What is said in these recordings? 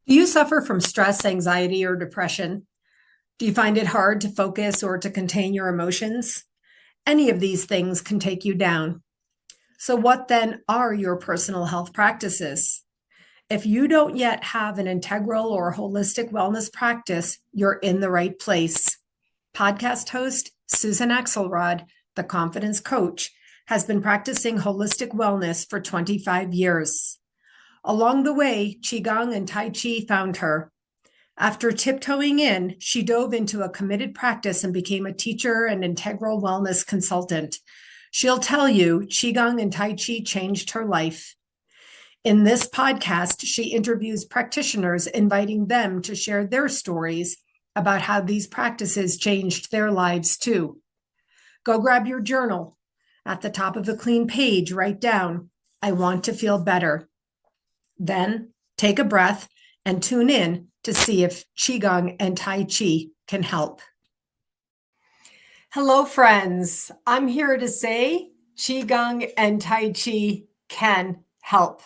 Do you suffer from stress, anxiety, or depression? Do you find it hard to focus or to contain your emotions? Any of these things can take you down. So, what then are your personal health practices? If you don't yet have an integral or holistic wellness practice, you're in the right place. Podcast host Susan Axelrod, the confidence coach, has been practicing holistic wellness for 25 years. Along the way, Qigong and Tai Chi found her. After tiptoeing in, she dove into a committed practice and became a teacher and integral wellness consultant. She'll tell you Qigong and Tai Chi changed her life. In this podcast, she interviews practitioners, inviting them to share their stories about how these practices changed their lives too. Go grab your journal. At the top of the clean page, write down, I want to feel better. Then take a breath and tune in to see if Qigong and Tai Chi can help. Hello, friends. I'm here to say Qigong and Tai Chi can help.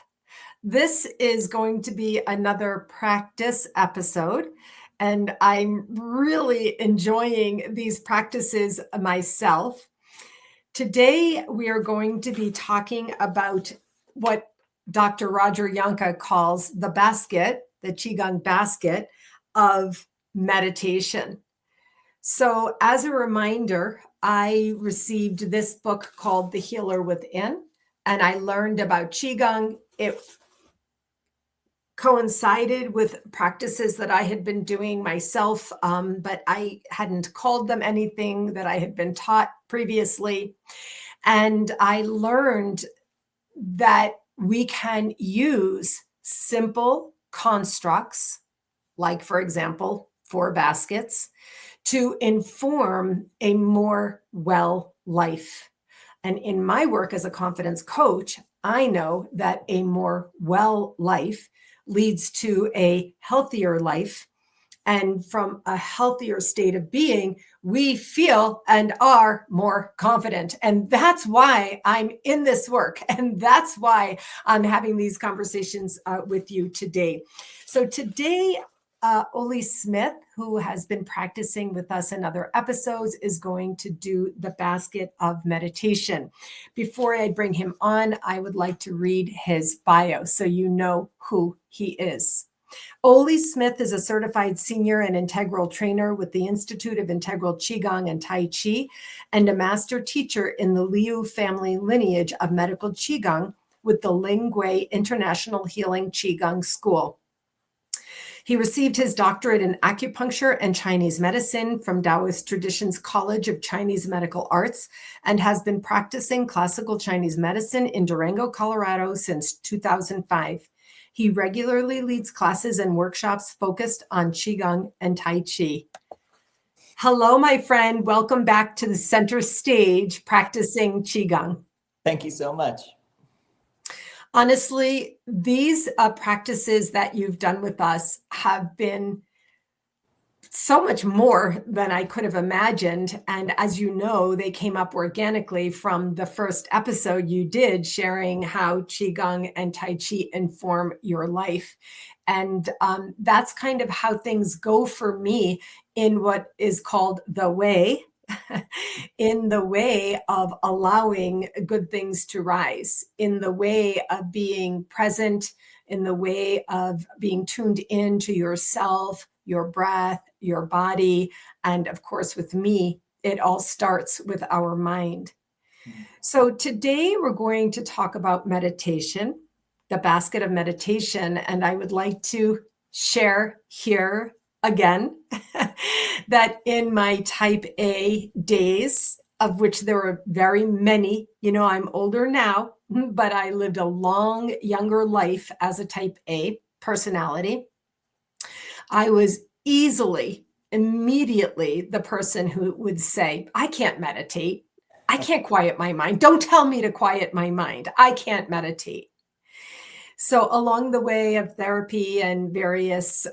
This is going to be another practice episode, and I'm really enjoying these practices myself. Today, we are going to be talking about what Dr. Roger Yanka calls the Qigong basket of meditation. So, as a reminder, I received this book called The Healer Within, and I learned about Qigong. It coincided with practices that I had been doing myself, but I hadn't called them anything that I had been taught previously. And I learned that we can use simple constructs, like, for example, 4 baskets, to inform a more well life. And in my work as a confidence coach, I know that a more well life leads to a healthier life. And from a healthier state of being, we feel and are more confident. And that's why I'm in this work. And that's why I'm having these conversations with you today. So today, Oli Smith, who has been practicing with us in other episodes, is going to do the basket of meditation. Before I bring him on, I would like to read his bio so you know who he is. Oli Smith is a certified senior and integral trainer with the Institute of Integral Qigong and Tai Chi, and a master teacher in the Liu family lineage of medical Qigong with the Lingui International Healing Qigong School. He received his doctorate in acupuncture and Chinese medicine from Taoist Traditions College of Chinese Medical Arts and has been practicing classical Chinese medicine in Durango, Colorado since 2005. He regularly leads classes and workshops focused on Qigong and Tai Chi. Hello, my friend. Welcome back to the center stage, practicing Qigong. Thank you so much. Honestly, these practices that you've done with us have been so much more than I could have imagined. And as you know, they came up organically from the first episode you did, sharing how Qigong and Tai Chi inform your life. And that's kind of how things go for me in what is called the way. In the way of allowing good things to rise, in the way of being present, in the way of being tuned into yourself, your breath, your body. And of course, with me, it all starts with our mind. So today we're going to talk about meditation, the basket of meditation. And I would like to share here again that in my type A days, of which there were very many, I'm older now, but I lived a long, younger life as a type A personality. I was immediately the person who would say, I can't meditate. I can't quiet my mind. Don't tell me to quiet my mind. I can't meditate. So along the way of therapy and various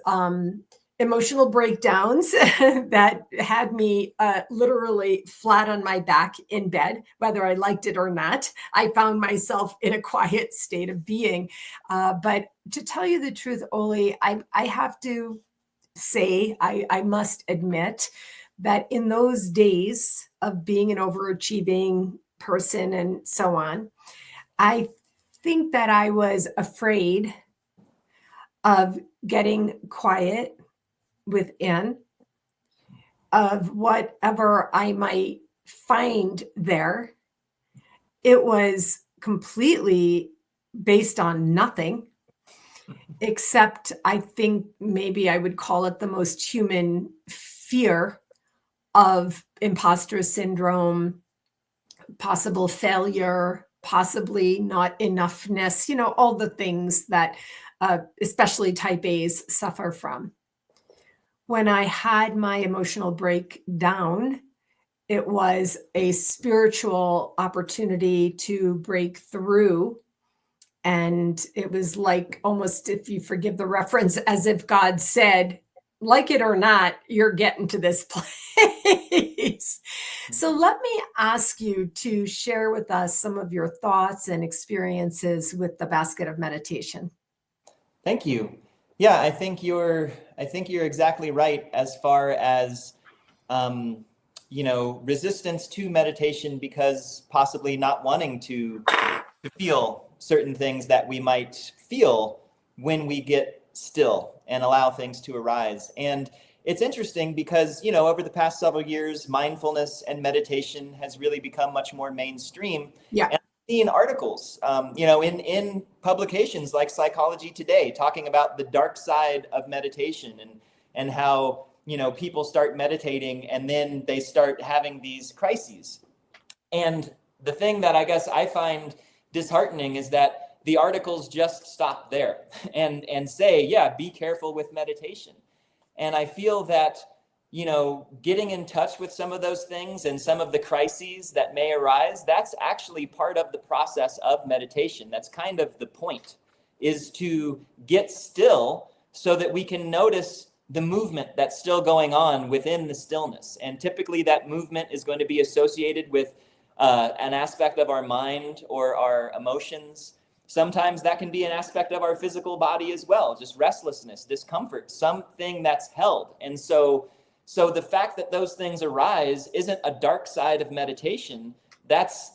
emotional breakdowns that had me literally flat on my back in bed, whether I liked it or not. I found myself in a quiet state of being. But to tell you the truth, Oli, I have to say, I must admit that in those days of being an overachieving person and so on, I think that I was afraid of getting quiet within, of whatever I might find there. It was completely based on nothing, except I think maybe I would call it the most human fear of imposter syndrome, possible failure, possibly not enoughness, all the things that especially type A's suffer from. When I had my emotional breakdown, it was a spiritual opportunity to break through. And it was like, almost, if you forgive the reference, as if God said, like it or not, you're getting to this place. So let me ask you to share with us some of your thoughts and experiences with the basket of meditation. Thank you. Yeah, I think you're exactly right as far as resistance to meditation because possibly not wanting to feel certain things that we might feel when we get still and allow things to arise. And it's interesting because, over the past several years, mindfulness and meditation has really become much more mainstream. Yeah. And I've seen articles, in publications like Psychology Today, talking about the dark side of meditation and how, people start meditating and then they start having these crises. And the thing that I guess I find disheartening is that the articles just stop there and say, yeah, be careful with meditation. And I feel that, getting in touch with some of those things and some of the crises that may arise, that's actually part of the process of meditation. That's kind of the point, is to get still so that we can notice the movement that's still going on within the stillness. And typically that movement is going to be associated with an aspect of our mind or our emotions. Sometimes that can be an aspect of our physical body as well, just restlessness, discomfort, something that's held. And so the fact that those things arise isn't a dark side of meditation. That's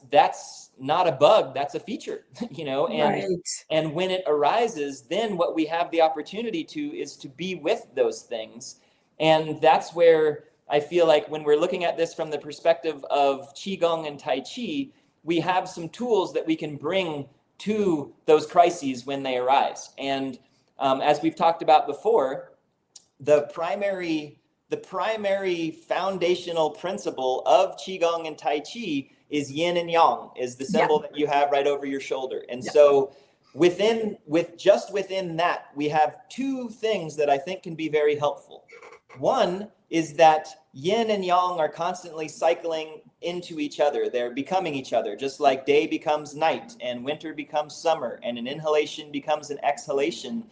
not a bug, that's a feature, Right. And when it arises, then what we have the opportunity to is to be with those things. And that's where I feel like when we're looking at this from the perspective of Qigong and Tai Chi, we have some tools that we can bring to those crises when they arise. And as we've talked about before, the primary foundational principle of Qigong and Tai Chi is yin and yang, is the symbol that you have right over your shoulder. And so within that, we have two things that I think can be very helpful. One is that yin and yang are constantly cycling into each other. They're becoming each other, just like day becomes night and winter becomes summer and an inhalation becomes an exhalation.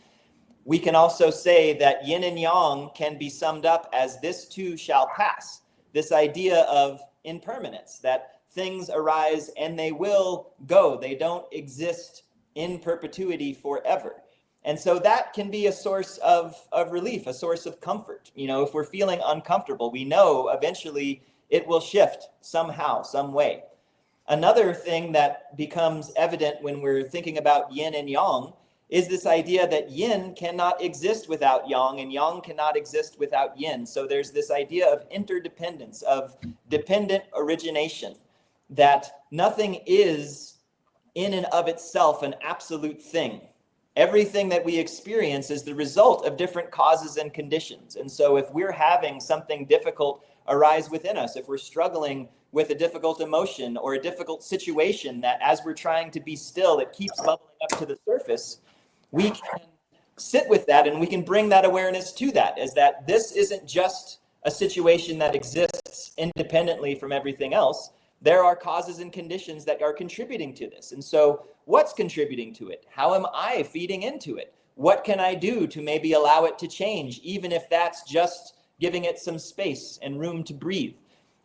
We can also say that yin and yang can be summed up as this too shall pass. This idea of impermanence, that things arise and they will go. They don't exist in perpetuity forever. And so that can be a source of relief, a source of comfort. If we're feeling uncomfortable, we know eventually it will shift somehow, some way. Another thing that becomes evident when we're thinking about yin and yang is this idea that yin cannot exist without yang and yang cannot exist without yin. So there's this idea of interdependence, of dependent origination, that nothing is in and of itself an absolute thing. Everything that we experience is the result of different causes and conditions. And so if we're having something difficult arise within us, if we're struggling with a difficult emotion or a difficult situation that as we're trying to be still, it keeps bubbling up to the surface, we can sit with that and we can bring that awareness to that, as that this isn't just a situation that exists independently from everything else. There are causes and conditions that are contributing to this. And so what's contributing to it? How am I feeding into it? what can I do to maybe allow it to change, even if that's just giving it some space and room to breathe.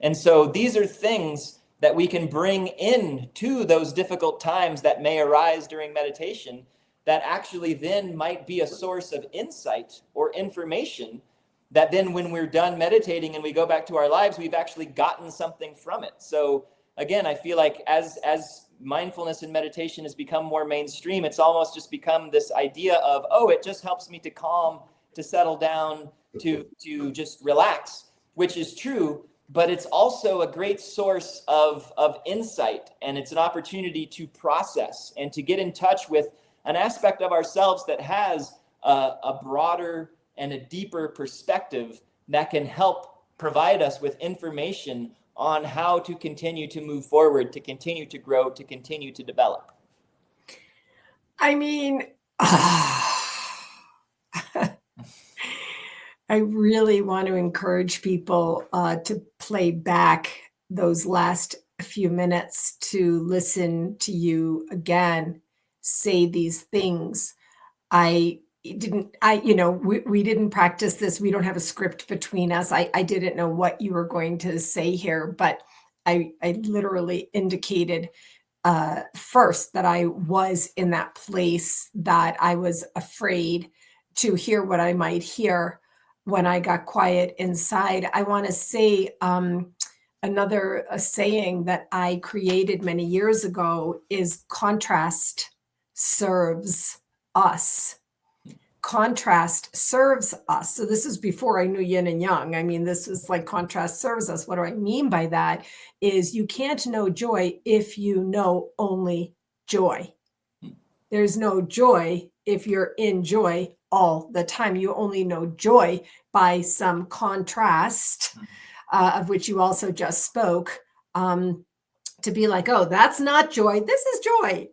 And so these are things that we can bring in to those difficult times that may arise during meditation, that actually then might be a source of insight or information that then when we're done meditating and we go back to our lives, we've actually gotten something from it. So again, I feel like as mindfulness and meditation has become more mainstream, it's almost just become this idea of, oh, it just helps me to calm, to settle down, to just relax, which is true, but it's also a great source of insight, and it's an opportunity to process and to get in touch with an aspect of ourselves that has a broader and a deeper perspective that can help provide us with information on how to continue to move forward, to continue to grow, to continue to develop. I mean, I really want to encourage people to play back those last few minutes to listen to you again say these things. We didn't practice this. We don't have a script between us. I didn't know what you were going to say here, but I literally indicated first that I was in that place, that I was afraid to hear what I might hear when I got quiet inside. I want to say another saying that I created many years ago is contrast serves us. Contrast serves us. So this is before I knew yin and yang. I mean, this is like contrast serves us. What do I mean by that is you can't know joy if you know only joy. There's no joy if you're in joy all the time. You only know joy by some contrast, of which you also just spoke, to be like, oh, that's not joy. This is joy.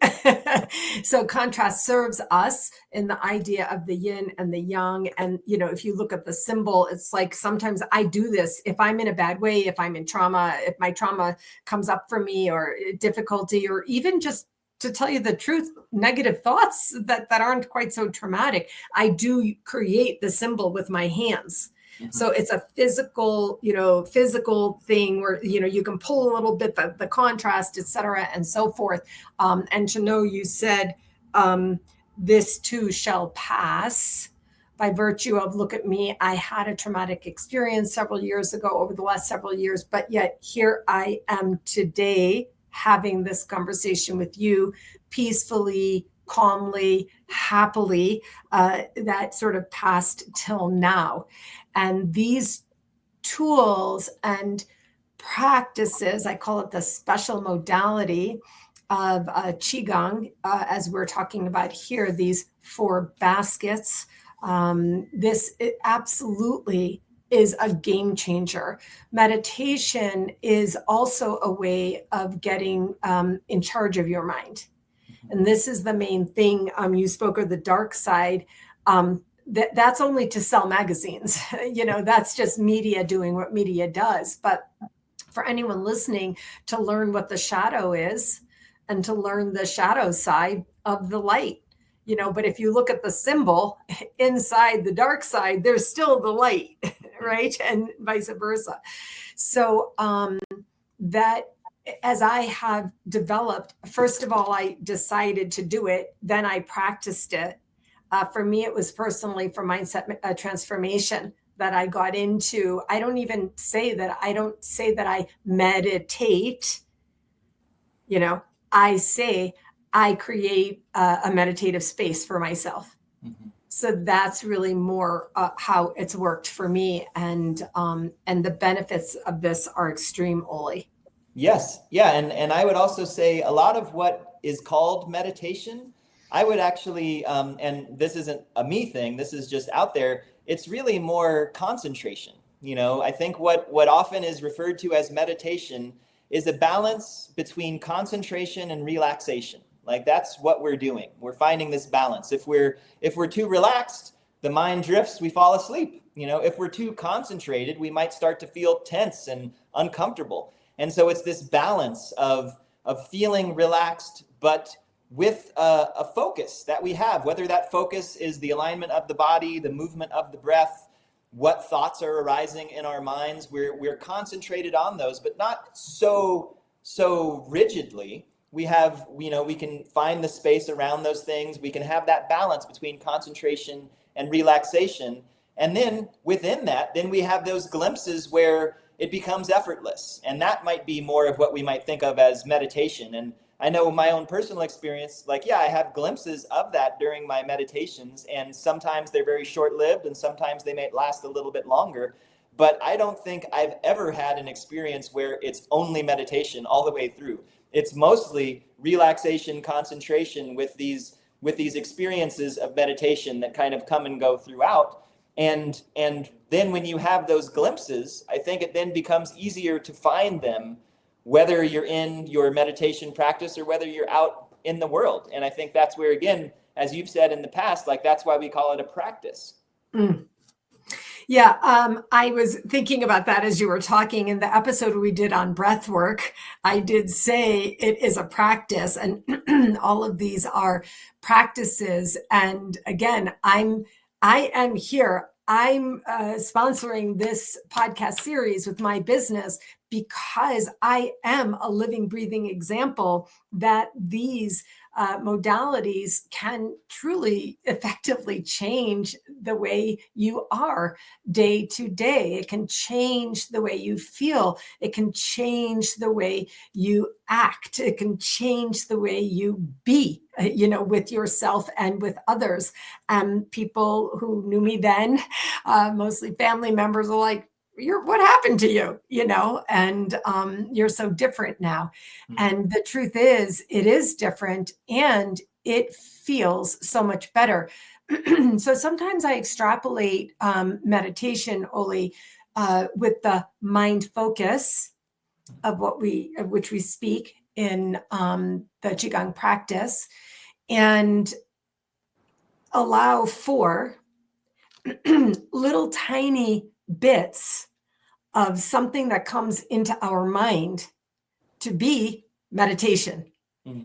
So contrast serves us in the idea of the yin and the yang. And, if you look at the symbol, it's like sometimes I do this if I'm in a bad way, if I'm in trauma, if my trauma comes up for me, or difficulty, or even just, to tell you the truth, negative thoughts that aren't quite so traumatic. I do create the symbol with my hands. Mm-hmm. So it's a physical thing where, you can pull a little bit, the contrast, et cetera, and so forth. And to know you said, this too shall pass, by virtue of, look at me, I had a traumatic experience several years ago, over the last several years, but yet here I am today having this conversation with you peacefully, calmly, happily, that sort of passed till now. And these tools and practices, I call it the special modality of Qigong, as we're talking about here, these 4 baskets, it absolutely is a game changer. Meditation is also a way of getting in charge of your mind. And this is the main thing. You spoke of the dark side. That's only to sell magazines. That's just media doing what media does. But for anyone listening, to learn what the shadow is and to learn the shadow side of the light. But if you look at the symbol inside the dark side, there's still the light, right? And vice versa. So that, as I have developed, first of all, I decided to do it, then I practiced it. For me, it was personally for mindset transformation that I got into. I don't say that I meditate. I say I create a meditative space for myself. Mm-hmm. So that's really more how it's worked for me, and the benefits of this are extreme, Oli. Yes, yeah, and I would also say a lot of what is called meditation, I would actually, and this isn't a me thing, this is just out there, it's really more concentration. I think what often is referred to as meditation is a balance between concentration and relaxation. Like, that's what we're doing. We're finding this balance. If we're too relaxed, the mind drifts, we fall asleep. If we're too concentrated, we might start to feel tense and uncomfortable. And so it's this balance of feeling relaxed, but with a focus that we have, whether that focus is the alignment of the body, the movement of the breath, what thoughts are arising in our minds. We're concentrated on those, but not so rigidly. We have, we can find the space around those things. We can have that balance between concentration and relaxation. And then within that, then we have those glimpses where it becomes effortless. And that might be more of what we might think of as meditation. And I know my own personal experience, like, yeah, I have glimpses of that during my meditations, and sometimes they're very short-lived and sometimes they may last a little bit longer. But I don't think I've ever had an experience where it's only meditation all the way through. It's mostly relaxation, concentration with these experiences of meditation that kind of come and go throughout. And then when you have those glimpses, I think it then becomes easier to find them, whether you're in your meditation practice or whether you're out in the world. And I think that's where, again, as you've said in the past, like, that's why we call it a practice. Mm. Yeah, I was thinking about that as you were talking. In the episode we did on breath work, I did say it is a practice, and all of these are practices. And again, I am here. I'm sponsoring this podcast series with my business because I am a living, breathing example that these modalities can truly effectively change the way you are day to day. It can change the way you feel. It can change the way you act. It can change the way you be, with yourself and with others. People who knew me then, mostly family members, are like, what happened to you? And you're so different now. Mm-hmm. And the truth is, it is different and it feels so much better. So sometimes I extrapolate meditation, Oli, with the mind focus of which we speak in the Qigong practice, and allow for little tiny bits of something that comes into our mind to be meditation.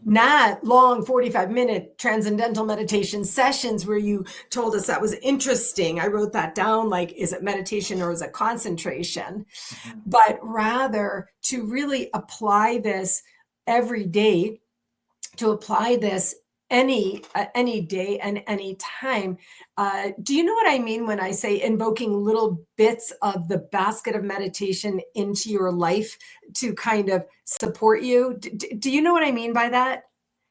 Not long 45-minute transcendental meditation sessions where you told us that was interesting. I wrote that down, like, is it meditation or is it concentration? Mm-hmm. But rather to really apply this every day, to apply this any day and any time. Do you know what I mean when I say invoking little bits of the basket of meditation into your life to kind of support you? Do you know what I mean by that?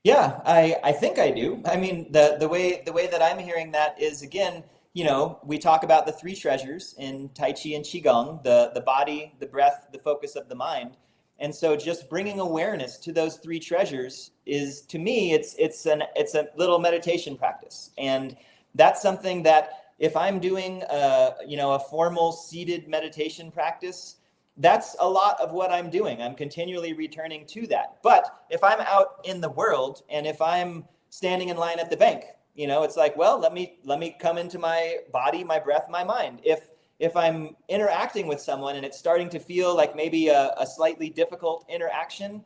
Yeah, I think I do. I mean, the way that I'm hearing that is, again, we talk about the three treasures in Tai Chi and Qigong, the body, the breath, the focus of the mind. And so just bringing awareness to those three treasures is, to me, it's a little meditation practice. And that's something that if I'm doing a formal seated meditation practice, that's a lot of what I'm doing. I'm continually returning to that. But if I'm out in the world and if I'm standing in line at the bank, it's like, well, let me come into my body, my breath, my mind. If I'm interacting with someone and it's starting to feel like maybe a slightly difficult interaction,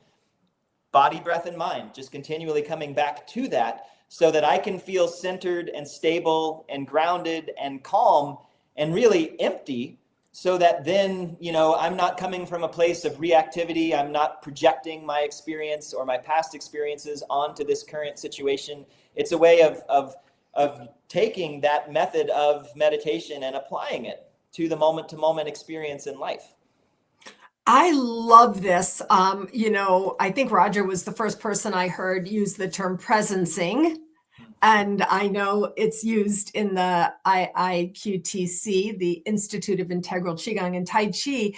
body, breath, and mind, just continually coming back to that so that I can feel centered and stable and grounded and calm and really empty, so that then, I'm not coming from a place of reactivity. I'm not projecting my experience or my past experiences onto this current situation. It's a way of taking that method of meditation and applying it to the moment-to-moment experience in life. I love this. I think Roger was the first person I heard use the term presencing. And I know it's used in the IIQTC, the Institute of Integral Qigong and Tai Chi,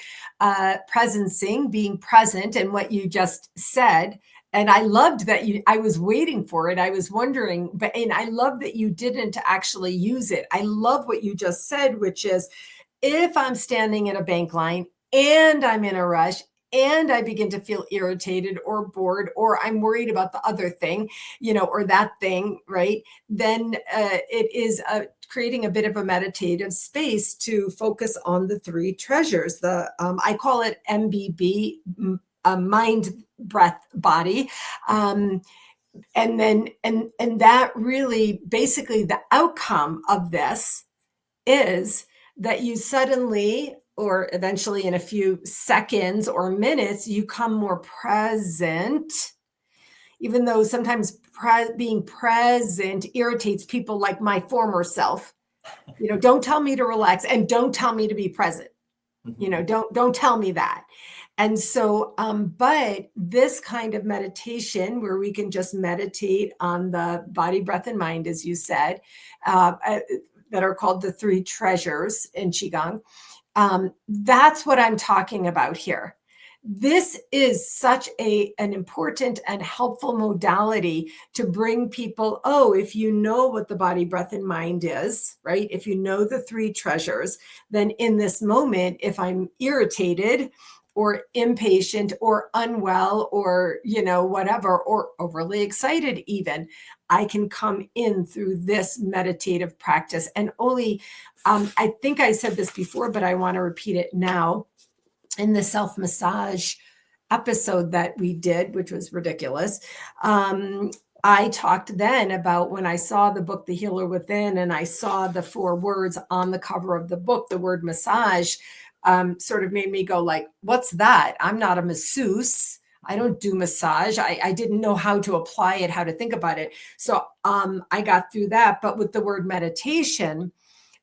presencing, being present, and what you just said. And I loved that I was waiting for it. I was wondering, and I love that you didn't actually use it. I love what you just said, which is, if I'm standing in a bank line and I'm in a rush and I begin to feel irritated or bored, or I'm worried about the other thing, or that thing, right? Then it is creating a bit of a meditative space to focus on the three treasures. I call it MBB, mind, breath, body. And then, and that really, basically the outcome of this is that you suddenly, or eventually in a few seconds or minutes, you come more present, even though sometimes being present irritates people like my former self. You know, don't tell me to relax and don't tell me to be present. You know, don't tell me that. And so, but this kind of meditation where we can just meditate on the body, breath, and mind, as you said, that are called the three treasures in Qigong. That's what I'm talking about here. This is such an important and helpful modality to bring people, oh, if you know what the body, breath, and mind is, right? If you know the three treasures, then in this moment, if I'm irritated or impatient or unwell or, you know, whatever, or overly excited even, I can come in through this meditative practice. And only, I think I said this before, but I want to repeat it now. In the self-massage episode that we did, which was ridiculous, I talked then about when I saw the book, The Healer Within, and I saw the 4 words on the cover of the book, the word massage, sort of made me go like, what's that? I'm not a masseuse. I don't do massage. I didn't know how to apply it, how to think about it. So I got through that. But with the word meditation,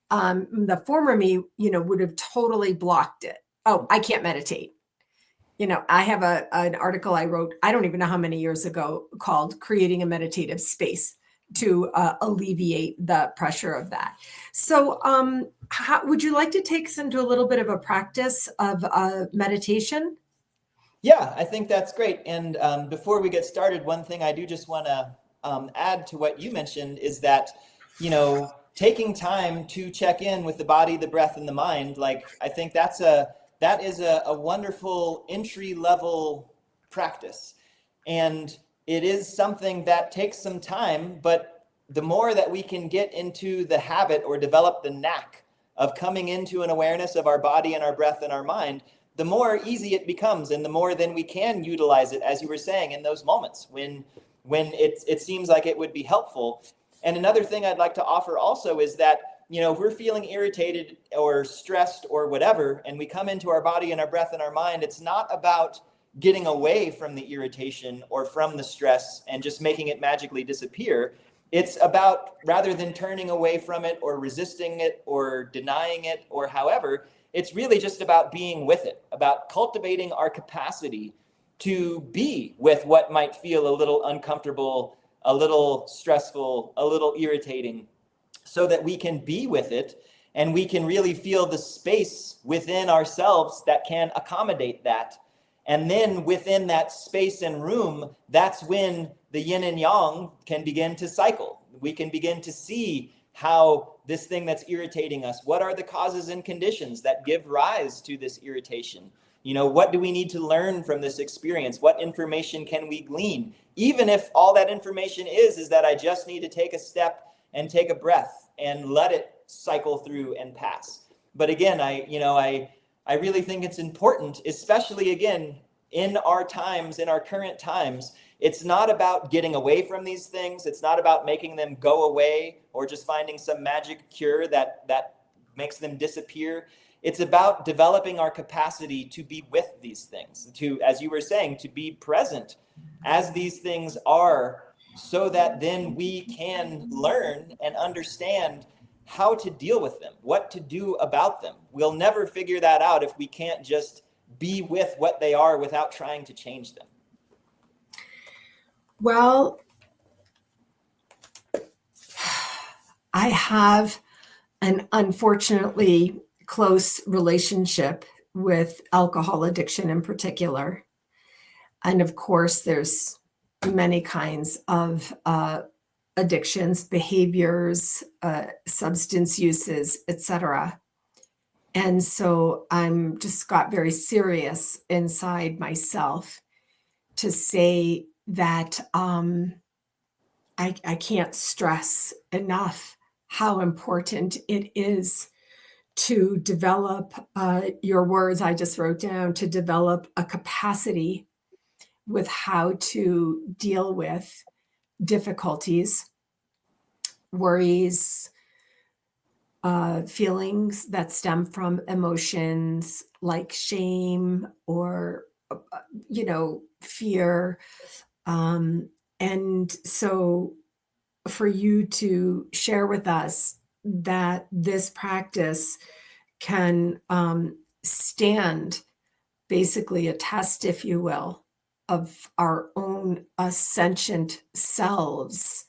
the former me, you know, would have totally blocked it. Oh, I can't meditate. You know, I have an article I wrote, I don't even know how many years ago, called Creating a Meditative Space to alleviate the pressure of that. So how, would you like to take us into a little bit of a practice of meditation? Yeah, I think that's great. And before we get started, one thing I do just want to add to what you mentioned is that, you know, taking time to check in with the body, the breath, and the mind, like, I think that is a wonderful entry level practice. And it is something that takes some time, but the more that we can get into the habit or develop the knack of coming into an awareness of our body and our breath and our mind, the more easy it becomes, and the more then we can utilize it, as you were saying, in those moments when it seems like it would be helpful. And another thing I'd like to offer also is that, you know, if we're feeling irritated or stressed or whatever, and we come into our body and our breath and our mind, it's not about getting away from the irritation or from the stress and just making it magically disappear. It's about, rather than turning away from it or resisting it or denying it or however, it's really just about being with it, about cultivating our capacity to be with what might feel a little uncomfortable, a little stressful, a little irritating, so that we can be with it and we can really feel the space within ourselves that can accommodate that. And then within that space and room, that's when the yin and yang can begin to cycle. We can begin to see how this thing that's irritating us, what are the causes and conditions that give rise to this irritation? You know, what do we need to learn from this experience? What information can we glean? Even if all that information is that I just need to take a step and take a breath and let it cycle through and pass. But again, I really think it's important, especially again, in our times, in our current times. It's not about getting away from these things. It's not about making them go away or just finding some magic cure that makes them disappear. It's about developing our capacity to be with these things, to, as you were saying, to be present as these things are, so that then we can learn and understand how to deal with them, what to do about them. We'll never figure that out if we can't just be with what they are without trying to change them. Well, I have an unfortunately close relationship with alcohol addiction in particular. And of course, there's many kinds of addictions, behaviors, substance uses, etc. And so I'm just got very serious inside myself to say that I can't stress enough how important it is to develop your words I just wrote down, to develop a capacity with how to deal with difficulties, worries, feelings that stem from emotions like shame or, fear. And so for you to share with us that this practice can stand basically a test, if you will, of our own ascendant selves,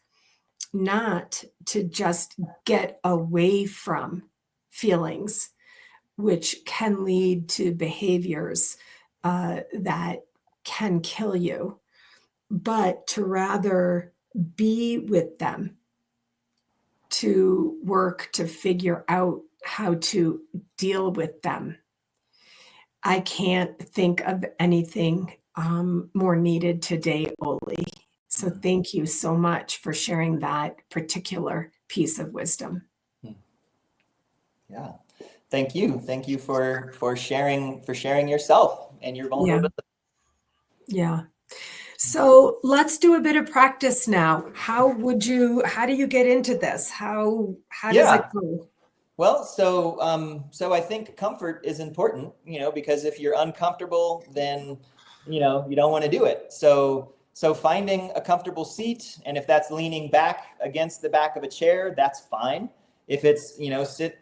not to just get away from feelings, which can lead to behaviors that can kill you, but to rather be with them, to work to figure out how to deal with them. I can't think of anything more needed today, Oli. So thank you so much for sharing that particular piece of wisdom. Yeah. Thank you. Thank you for sharing yourself and your vulnerability. Yeah. So let's do a bit of practice now. How do you get into this? How does it go? Well, so I think comfort is important, because if you're uncomfortable, then, you don't want to do it. So finding a comfortable seat, and if that's leaning back against the back of a chair, that's fine. If it's,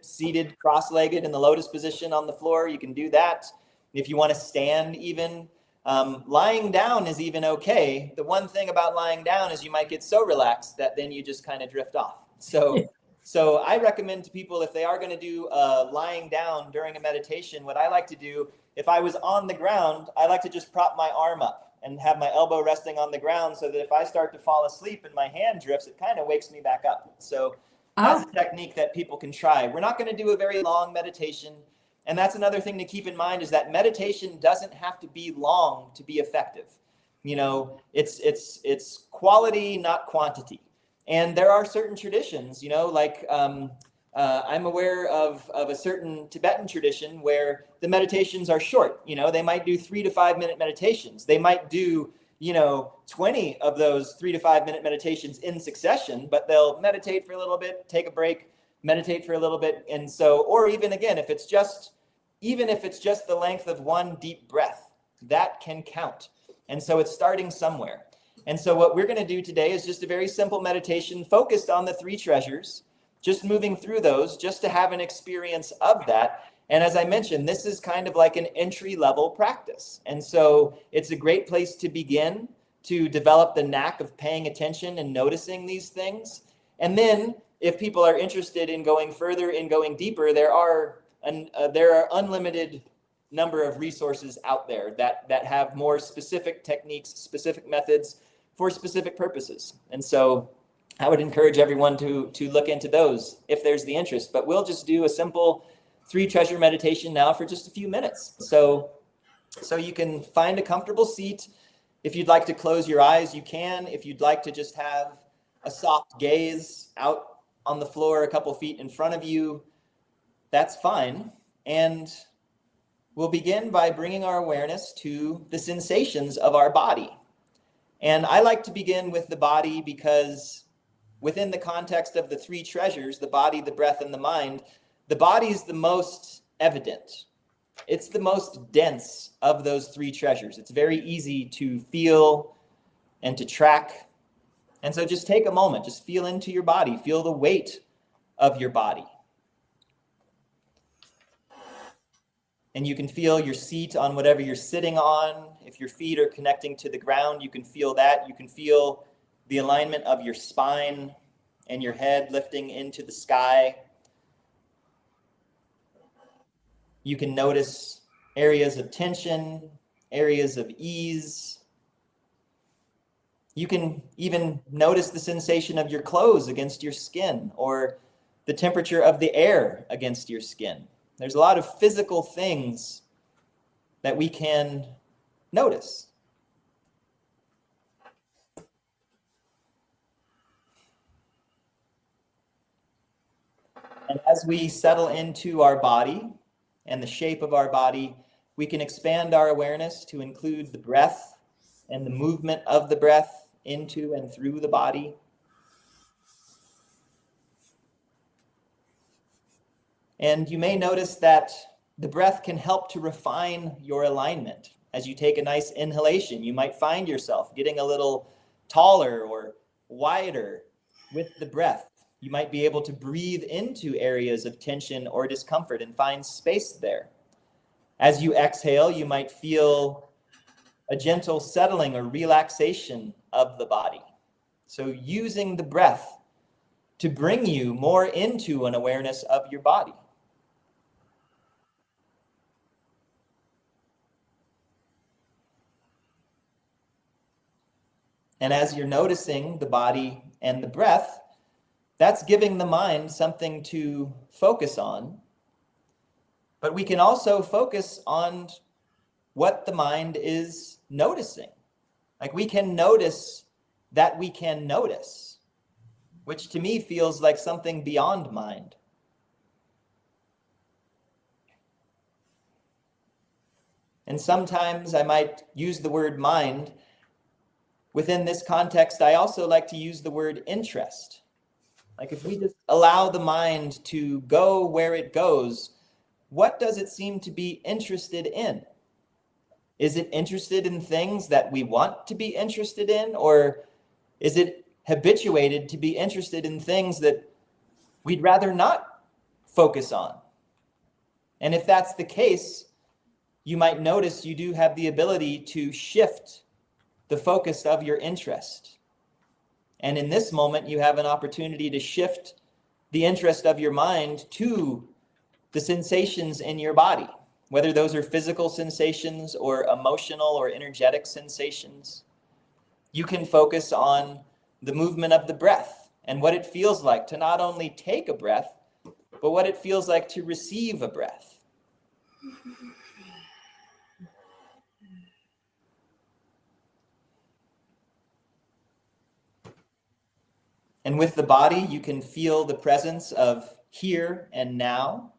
seated cross-legged in the lotus position on the floor, you can do that. If you want to stand even, lying down is even okay. The one thing about lying down is you might get so relaxed that then you just kind of drift off. So I recommend to people, if they are going to do lying down during a meditation, what I like to do, if I was on the ground, I like to just prop my arm up and have my elbow resting on the ground so that if I start to fall asleep and my hand drifts, it kind of wakes me back up. So that's a technique that people can try. We're not going to do a very long meditation. And that's another thing to keep in mind, is that meditation doesn't have to be long to be effective. It's quality, not quantity. And there are certain traditions, like I'm aware of a certain Tibetan tradition where the meditations are short. They might do 3 to 5 minute meditations. They might do, 20 of those 3 to 5 minute meditations in succession, but they'll meditate for a little bit, take a break, meditate for a little bit. And so, or even again, if it's just the length of one deep breath, that can count. And so it's starting somewhere. And so what we're going to do today is just a very simple meditation focused on the 3 treasures, just moving through those, just to have an experience of that. And as I mentioned, this is kind of like an entry-level practice. And so it's a great place to begin to develop the knack of paying attention and noticing these things. And then if people are interested in going further and going deeper, there are unlimited number of resources out there that have more specific techniques, specific methods for specific purposes. And so I would encourage everyone to look into those if there's the interest. But we'll just do a simple 3 treasure meditation now for just a few minutes. So you can find a comfortable seat. If you'd like to close your eyes, you can. If you'd like to just have a soft gaze out on the floor a couple feet in front of you, that's fine. And we'll begin by bringing our awareness to the sensations of our body. And I like to begin with the body because within the context of the 3 treasures, the body, the breath, and the mind, the body is the most evident. It's the most dense of those 3 treasures. It's very easy to feel and to track. And so just take a moment, just feel into your body, feel the weight of your body. And you can feel your seat on whatever you're sitting on. If your feet are connecting to the ground, you can feel that. You can feel the alignment of your spine and your head lifting into the sky. You can notice areas of tension, areas of ease. You can even notice the sensation of your clothes against your skin, or the temperature of the air against your skin. There's a lot of physical things that we can notice. And as we settle into our body and the shape of our body, we can expand our awareness to include the breath and the movement of the breath into and through the body. And you may notice that the breath can help to refine your alignment. As you take a nice inhalation, you might find yourself getting a little taller or wider with the breath. You might be able to breathe into areas of tension or discomfort and find space there. As you exhale, you might feel a gentle settling or relaxation of the body. So using the breath to bring you more into an awareness of your body. And as you're noticing the body and the breath, that's giving the mind something to focus on. But we can also focus on what the mind is noticing. Like we can notice that we can notice, which to me feels like something beyond mind. And sometimes I might use the word mind. Within this context, I also like to use the word interest. Like if we just allow the mind to go where it goes, what does it seem to be interested in? Is it interested in things that we want to be interested in? Or is it habituated to be interested in things that we'd rather not focus on? And if that's the case, you might notice you do have the ability to shift the focus of your interest. And in this moment, you have an opportunity to shift the interest of your mind to the sensations in your body, whether those are physical sensations or emotional or energetic sensations. You can focus on the movement of the breath and what it feels like to not only take a breath, but what it feels like to receive a breath. And with the body, you can feel the presence of here and now.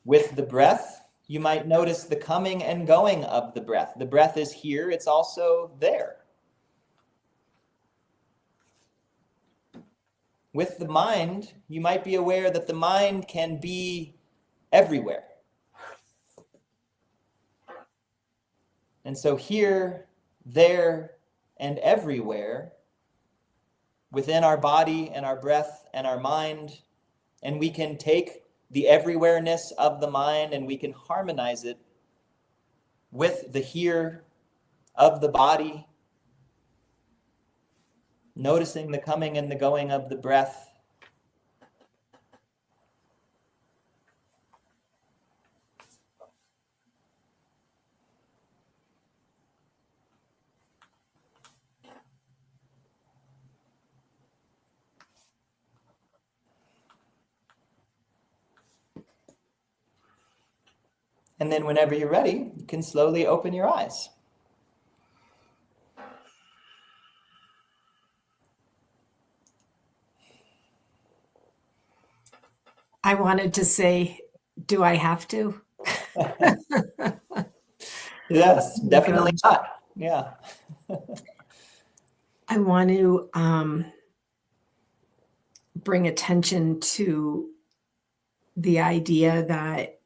With the breath, you might notice the coming and going of the breath. The breath is here, it's also there. With the mind, you might be aware that the mind can be everywhere. And so here, there, and everywhere, within our body and our breath and our mind, and we can take the everywhereness of the mind and we can harmonize it with the here of the body, noticing the coming and the going of the breath. And then whenever you're ready, you can slowly open your eyes. I wanted to say, do I have to? Yes, definitely not. Yeah. I want to bring attention to the idea that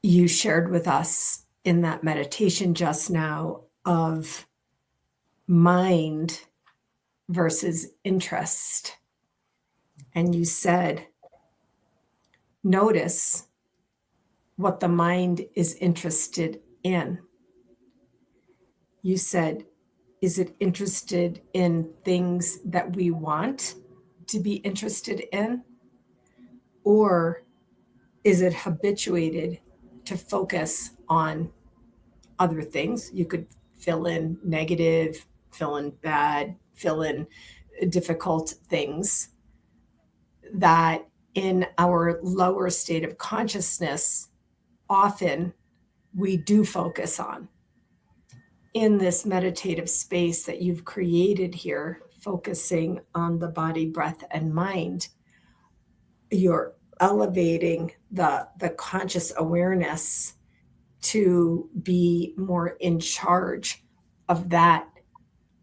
you shared with us in that meditation just now of mind versus interest. And you said, notice what the mind is interested in. You said, is it interested in things that we want to be interested in? Or is it habituated to focus on other things? You could fill in negative, fill in bad, fill in difficult things that in our lower state of consciousness, often we do focus on. In this meditative space that you've created here, focusing on the body, breath, and mind, you're elevating the conscious awareness to be more in charge of that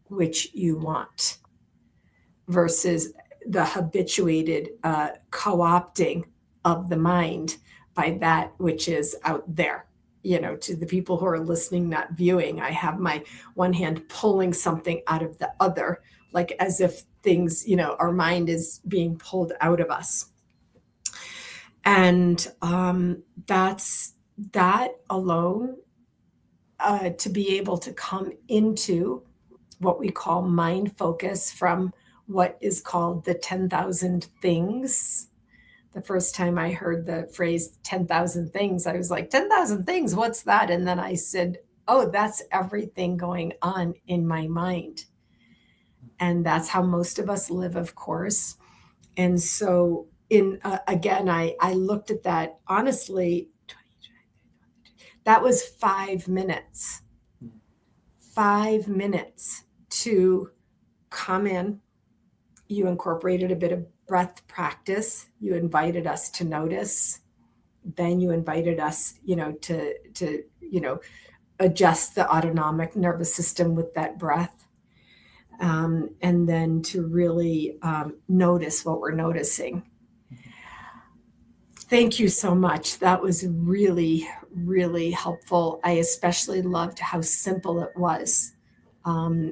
which you want versus the habituated co-opting of the mind by that which is out there. To the people who are listening, not viewing, I have my one hand pulling something out of the other, like as if things, our mind is being pulled out of us. And that's that alone, to be able to come into what we call mind focus from what is called the 10,000 things. The first time I heard the phrase 10,000 things, I was like, 10,000 things, what's that? And then I said, oh, that's everything going on in my mind. And that's how most of us live, of course. And so, again, I looked at that honestly. That was 5 minutes. 5 minutes to come in. You incorporated a bit of breath practice. You invited us to notice. Then you invited us, to adjust the autonomic nervous system with that breath. And then to really notice what we're noticing. Thank you so much. That was really, really helpful. I especially loved how simple it was.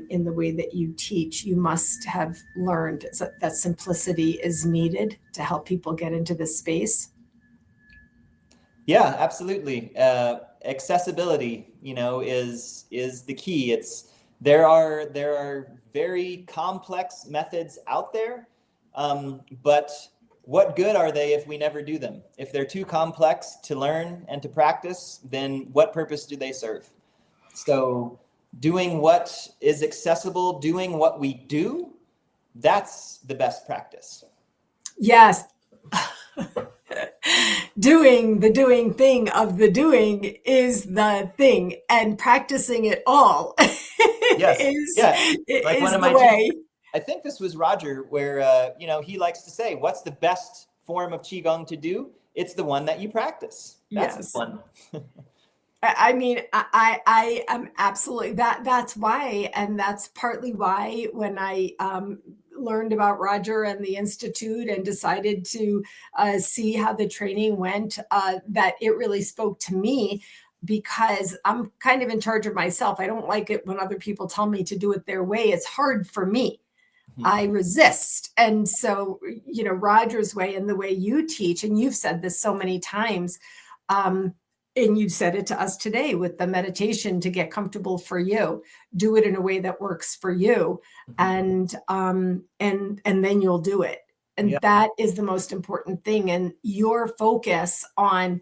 In the way that you teach, you must have learned that simplicity is needed to help people get into this space. Yeah, absolutely. Accessibility, is the key. There are very complex methods out there, but what good are they if we never do them? If they're too complex to learn and to practice, then what purpose do they serve? So doing what is accessible, doing what we do, that's the best practice. Yes. Doing the doing thing of the doing is the thing, and practicing it all yes. Like one of my way. I think this was Roger, where he likes to say, what's the best form of Qigong to do? It's the one that you practice. That's the one. I mean, I am absolutely that's why, and that's partly why when I learned about Roger and the Institute and decided to see how the training went, that it really spoke to me, because I'm kind of in charge of myself. I don't like it when other people tell me to do it their way. It's hard for me. I resist. And so, Roger's way and the way you teach, and you've said this so many times, and you said it to us today with the meditation to get comfortable for you. Do it in a way that works for you, and then you'll do it. And that is the most important thing. And your focus on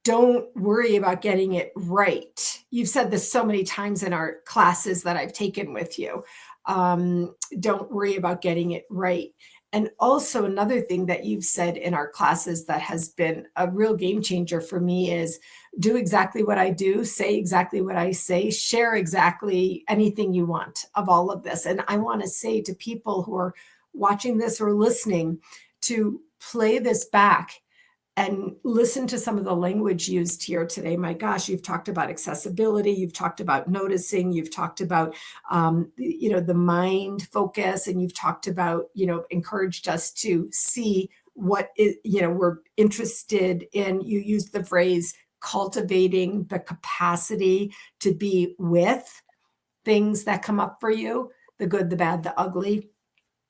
don't worry about getting it right. You've said this so many times in our classes that I've taken with you. Don't worry about getting it right. And also another thing that you've said in our classes that has been a real game changer for me is do exactly what I do, say exactly what I say, share exactly anything you want of all of this. And I want to say to people who are watching this or listening to play this back and listen to some of the language used here today. My gosh, you've talked about accessibility, you've talked about noticing, you've talked about, the mind focus, and you've talked about, encouraged us to see what is, we're interested in. You used the phrase cultivating the capacity to be with things that come up for you, the good, the bad, the ugly.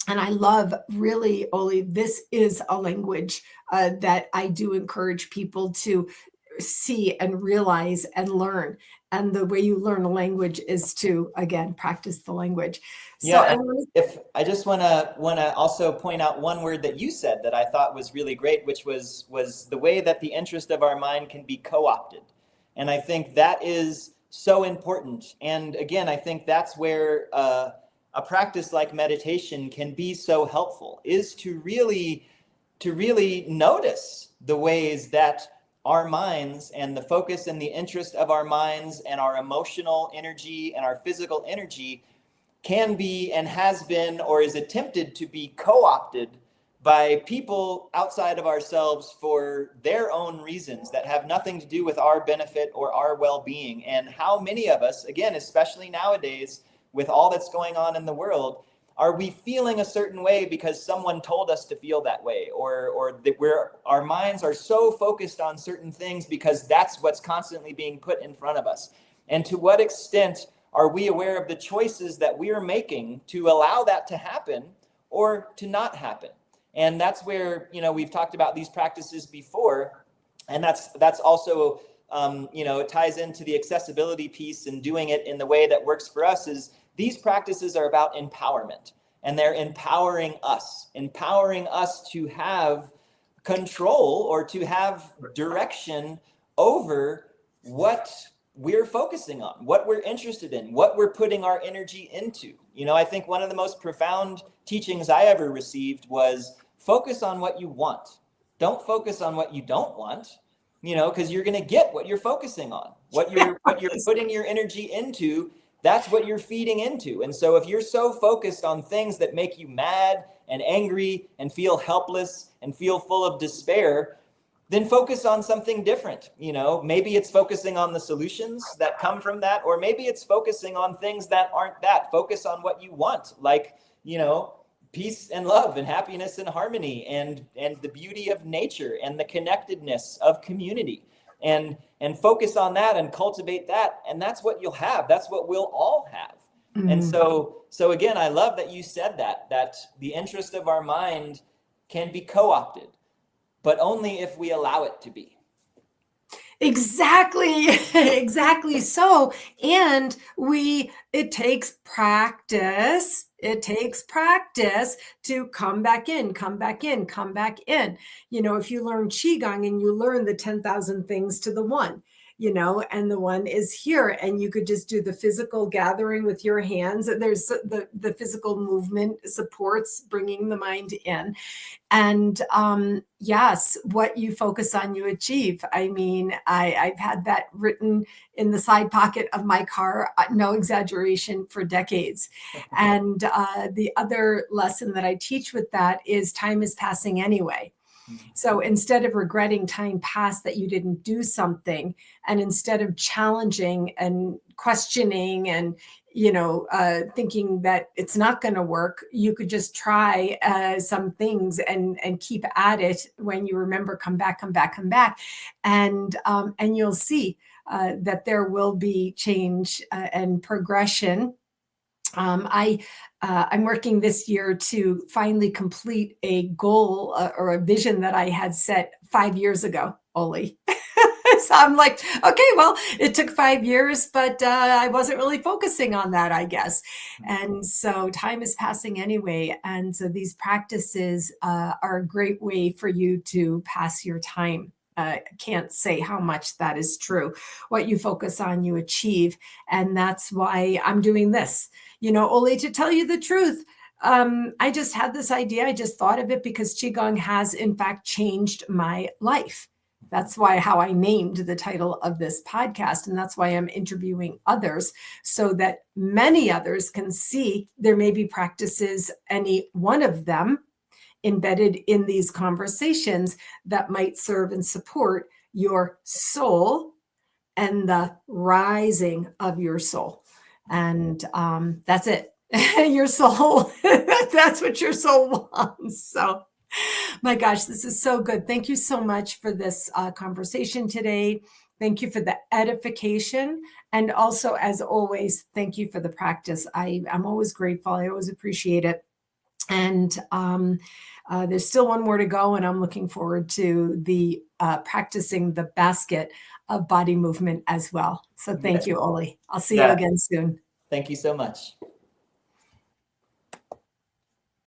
And I love, really, Oli, this is a language that I do encourage people to see and realize and learn. And the way you learn a language is to, again, practice the language. So if I just want to also point out one word that you said that I thought was really great, which was the way that the interest of our mind can be co-opted. And I think that is so important. And again, I think that's where a practice like meditation can be so helpful, is to really notice the ways that our minds and the focus and the interest of our minds and our emotional energy and our physical energy can be and has been or is attempted to be co-opted by people outside of ourselves for their own reasons that have nothing to do with our benefit or our well-being. And how many of us, again, especially nowadays with all that's going on in the world, are we feeling a certain way because someone told us to feel that way, or that our minds are so focused on certain things because that's what's constantly being put in front of us? And to what extent are we aware of the choices that we are making to allow that to happen or to not happen? And that's where, we've talked about these practices before, and that's also, it ties into the accessibility piece and doing it in the way that works for us. Is these practices are about empowerment, and they're empowering us to have control or to have direction over what we're focusing on, what we're interested in, what we're putting our energy into. I think one of the most profound teachings I ever received was focus on what you want. Don't focus on what you don't want, because you're going to get what you're focusing on, what you're putting your energy into. That's what you're feeding into. And so if you're so focused on things that make you mad and angry and feel helpless and feel full of despair, then focus on something different. Maybe it's focusing on the solutions that come from that, or maybe it's focusing on things that aren't that. Focus on what you want, like, peace and love and happiness and harmony and the beauty of nature and the connectedness of community. And focus on that and cultivate that. And that's what you'll have. That's what we'll all have. Mm-hmm. And so again, I love that you said that the interest of our mind can be co-opted, but only if we allow it to be. Exactly so. And it takes practice. It takes practice to come back in. If you learn Qigong and you learn the 10,000 things to the one, and the one is here, and you could just do the physical gathering with your hands. There's the physical movement supports bringing the mind in. And yes, what you focus on, you achieve. I mean, I've had that written in the side pocket of my car, no exaggeration, for decades. And the other lesson that I teach with that is time is passing anyway. So instead of regretting time past that you didn't do something, and instead of challenging and questioning and thinking that it's not going to work, you could just try some things and keep at it. When you remember, come back, and you'll see that there will be change and progression. I'm working this year to finally complete a goal or a vision that I had set 5 years ago, Oli. So I'm like, okay, well, it took 5 years, but I wasn't really focusing on that, I guess. And so time is passing anyway. And so these practices are a great way for you to pass your time. Can't say how much that is true. What you focus on, you achieve. And that's why I'm doing this. Oli, to tell you the truth, I just had this idea. I just thought of it because Qigong has, in fact, changed my life. That's how I named the title of this podcast. And that's why I'm interviewing others, so that many others can see there may be practices, any one of them, embedded in these conversations that might serve and support your soul and the rising of your soul. And that's it. Your soul, that's what your soul wants. So, my gosh, this is so good. Thank you so much for this conversation today. Thank you for the edification. And also, as always, thank you for the practice. I'm always grateful. I always appreciate it. And there's still one more to go, and I'm looking forward to the practicing the basket of body movement as well. So thank you, Oli. I'll see you again soon. Thank you so much.